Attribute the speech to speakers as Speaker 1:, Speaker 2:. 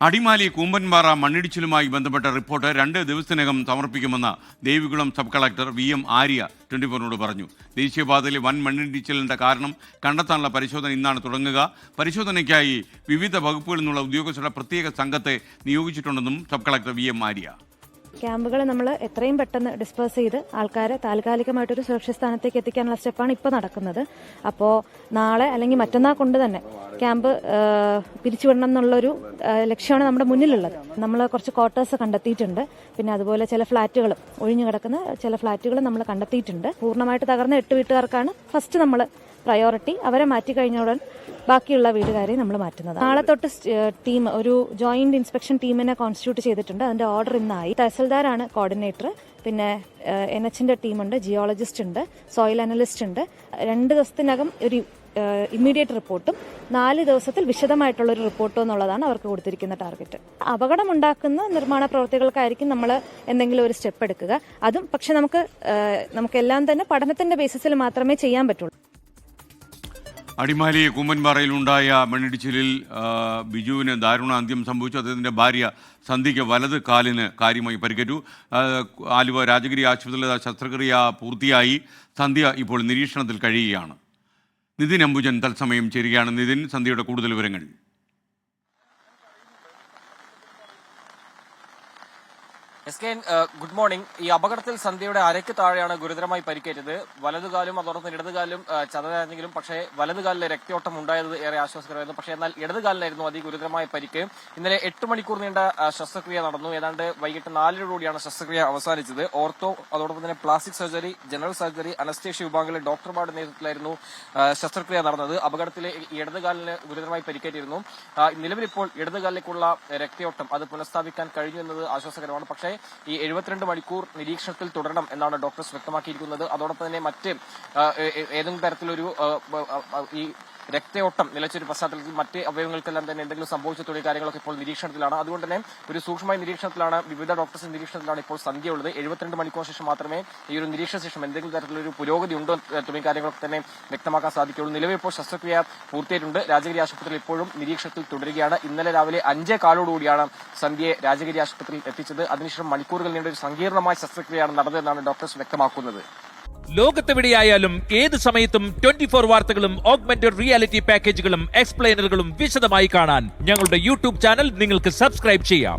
Speaker 1: അടിമാലി കൂമ്പൻപാറ മണ്ണിടിച്ചിലുമായി ബന്ധപ്പെട്ട റിപ്പോർട്ട് 2 ദിവസത്തിനകം സമർപ്പിക്കുമെന്ന് Devikulam sub collector VM Arya 24നോട് പറഞ്ഞു. ദേശീയപാതയിലെ വൻ മണ്ണിടിച്ചിലിന്റെ കാരണം കണ്ടെത്താനുള്ള പരിശോധന ഇന്നാണ് തുടങ്ങുക. പരിശോധനയ്ക്കായി വിവിധ വകുപ്പുകളിൽ നിന്നുള്ള ഉദ്യോഗസ്ഥരുടെ പ്രത്യേക സംഘത്തെ നിയോഗിച്ചിട്ടുണ്ടെന്നും സബ് കളക്ടർ VM ആര്യ.
Speaker 2: ക്യാമ്പുകൾ നമ്മൾ എത്രയും പെട്ടെന്ന് ഡിസ്പേഴ്സ് ചെയ്ത് ആൾക്കാരെ താൽക്കാലികമായിട്ടൊരു സുരക്ഷിത സ്ഥാനത്തേക്ക് എത്തിക്കാനുള്ള സ്റ്റെപ്പാണ് ഇപ്പോൾ നടക്കുന്നത്. അപ്പോൾ നാളെ അല്ലെങ്കിൽ മറ്റന്നാൾ കൊണ്ട് തന്നെ ക്യാമ്പ് പിരിച്ചുവിടണം എന്നുള്ളൊരു ലക്ഷ്യമാണ് നമ്മുടെ മുന്നിലുള്ളത്. നമ്മൾ കുറച്ച് ക്വാർട്ടേഴ്സ് കണ്ടെത്തിയിട്ടുണ്ട്. പിന്നെ അതുപോലെ ചില ഫ്ളാറ്റുകൾ ഒഴിഞ്ഞു കിടക്കുന്ന ചില ഫ്ളാറ്റുകൾ നമ്മൾ കണ്ടെത്തിയിട്ടുണ്ട്. പൂർണ്ണമായിട്ട് തകർന്ന 8 വീട്ടുകാർക്കാണ് ഫസ്റ്റ് നമ്മൾ പ്രയോറിറ്റി. അവരെ മാറ്റി കഴിഞ്ഞുടൻ ബാക്കിയുള്ള വീടുകാരെ നമ്മൾ മാറ്റുന്നത്. നാളെ തൊട്ട് ടീം ഒരു ജോയിന്റ് ഇൻസ്പെക്ഷൻ ടീമിനെ കോൺസ്റ്റിറ്റ്യൂട്ട് ചെയ്തിട്ടുണ്ട്. അതിന്റെ ഓർഡർ ഇന്നായി. തഹസിൽദാരാണ് കോർഡിനേറ്റർ. പിന്നെ NHന്റെ ടീമുണ്ട്, ജിയോളജിസ്റ്റ് ഉണ്ട്, സോയിൽ അനലിസ്റ്റ് ഉണ്ട്. 2 ദിവസത്തിനകം ഒരു ഇമ്മീഡിയറ്റ് റിപ്പോർട്ടും 4 ദിവസത്തിൽ വിശദമായിട്ടുള്ള ഒരു റിപ്പോർട്ടും എന്നുള്ളതാണ് അവർക്ക് കൊടുത്തിരിക്കുന്ന ടാർഗറ്റ്. അപകടമുണ്ടാക്കുന്ന നിർമ്മാണ പ്രവർത്തികൾക്കായിരിക്കും നമ്മൾ എന്തെങ്കിലും ഒരു സ്റ്റെപ്പ് എടുക്കുക. അതും പക്ഷെ നമുക്കെല്ലാം തന്നെ പഠനത്തിന്റെ ബേസിസിൽ മാത്രമേ ചെയ്യാൻ പറ്റുള്ളൂ.
Speaker 1: അടിമാലി കൂമ്പൻപാറയിലുണ്ടായ മണ്ണിടിച്ചിലിൽ ബിജുവിന് ദാരുണാന്ത്യം സംഭവിച്ചു. അദ്ദേഹത്തിൻ്റെ ഭാര്യ സന്ധ്യയ്ക്ക് വലത് കാലിന് കാര്യമായി പരിക്കേറ്റു. ആലുവ രാജഗിരി ആശുപത്രിയിലെ ശസ്ത്രക്രിയ പൂർത്തിയായി. സന്ധ്യ ഇപ്പോൾ നിരീക്ഷണത്തിൽ കഴിയുകയാണ്. നിതിൻ അംബുജൻ തത്സമയം ചേരുകയാണ്. നിതിൻ, സന്ധ്യയുടെ കൂടുതൽ വിവരങ്ങൾ.
Speaker 3: Good morning. ഈ അപകടത്തിൽ സന്ധ്യയുടെ അരയ്ക്ക് താഴെയാണ് ഗുരുതരമായി പരിക്കേറ്റത്. വലതുകാലും അതോടൊപ്പം ഇടതുകാലും ചതഞ്ഞെങ്കിലും പക്ഷേ വലതുകാലിലെ രക്തയോട്ടം ഉണ്ടായത് ഏറെ ആശ്വാസകരമായിരുന്നു. പക്ഷേ എന്നാൽ ഇടതുകാലിലായിരുന്നു അതിഗുരുതരമായ പരിക്ക്. ഇന്നലെ 8 മണിക്കൂർ നീണ്ട ശസ്ത്രക്രിയ നടന്നു. ഏതാണ്ട് വൈകിട്ട് 4-ഓടുകൂടിയാണ് ശസ്ത്രക്രിയ അവസാനിച്ചത്. ഓർത്തോ, അതോടൊപ്പം തന്നെ plastic surgery, general surgery, anaesthesia വിഭാഗങ്ങളിലെ ഡോക്ടർമാരുടെ നേതൃത്വത്തിലായിരുന്നു ശസ്ത്രക്രിയ നടന്നത്. അപകടത്തിലെ ഇടതുകാലിന് ഗുരുതരമായി പരിക്കേറ്റിരുന്നു. നിലവിലിപ്പോൾ ഇടതുകാലിലേക്കുള്ള രക്തയോട്ടം അത് പുനഃസ്ഥാപിക്കാൻ കഴിഞ്ഞു എന്നത് ആശ്വാസകരമാണ്. പക്ഷേ ഈ 72 മണിക്കൂർ നിരീക്ഷണത്തിൽ തുടരണം എന്നാണ് ഡോക്ടേഴ്സ് വ്യക്തമാക്കിയിരിക്കുന്നത്. അതോടൊപ്പം തന്നെ മറ്റ് ഏതെങ്കിലും തരത്തിലൊരു ഈ രക്തയോട്ടം നിലച്ചൊരു പശ്ചാത്തലത്തിൽ മറ്റ് അവയവങ്ങൾക്കെല്ലാം തന്നെ എന്തെങ്കിലും സംഭവിച്ച തുടങ്ങിയ കാര്യങ്ങളൊക്കെ ഇപ്പോൾ നിരീക്ഷണത്തിലാണ്. അതുകൊണ്ട് തന്നെ ഒരു സൂക്ഷ്മമായ നിരീക്ഷണത്തിലാണ്, വിവിധ ഡോക്ടേഴ്സിന്റെ നിരീക്ഷണത്തിലാണ് ഇപ്പോൾ സന്ധ്യ ഉള്ളത്. 72 മണിക്കൂർ ശേഷം മാത്രമേ ഈ ഒരു നിരീക്ഷണ ശേഷം എന്തെങ്കിലും തരത്തിലൊരു പുരോഗതി ഉണ്ടോ തുടങ്ങിയ കാര്യങ്ങളൊക്കെ തന്നെ വ്യക്തമാക്കാൻ സാധിക്കുള്ളൂ. നിലവിൽ ഇപ്പോൾ ശസ്ത്രക്രിയ പൂർത്തിയായിട്ടുണ്ട്. രാജഗിരി ആശുപത്രിയിൽ ഇപ്പോഴും നിരീക്ഷണത്തിൽ തുടരുകയാണ്. ഇന്നലെ രാവിലെ 5:15 സന്ധ്യയെ രാജഗിരി ആശുപത്രിയിൽ എത്തിച്ചത്. അതിനുശേഷം മണിക്കൂറുകൾ നീണ്ട ഒരു സങ്കീർണമായ ശസ്ത്രക്രിയയാണ് നടന്നതെന്നാണ് ഡോക്ടേഴ്സ് വ്യക്തമാക്കുന്നത്.
Speaker 4: ലോകത്തെവിടെയായാലും ഏത് സമയത്തും 24 വാർത്തകളും ഓഗ്മെന്റഡ് റിയാലിറ്റി പാക്കേജുകളും എക്സ്പ്ലെയിനറുകളും വിശദമായി കാണാൻ ഞങ്ങളുടെ YouTube ചാനൽ നിങ്ങൾക്ക് സബ്സ്ക്രൈബ് ചെയ്യാം.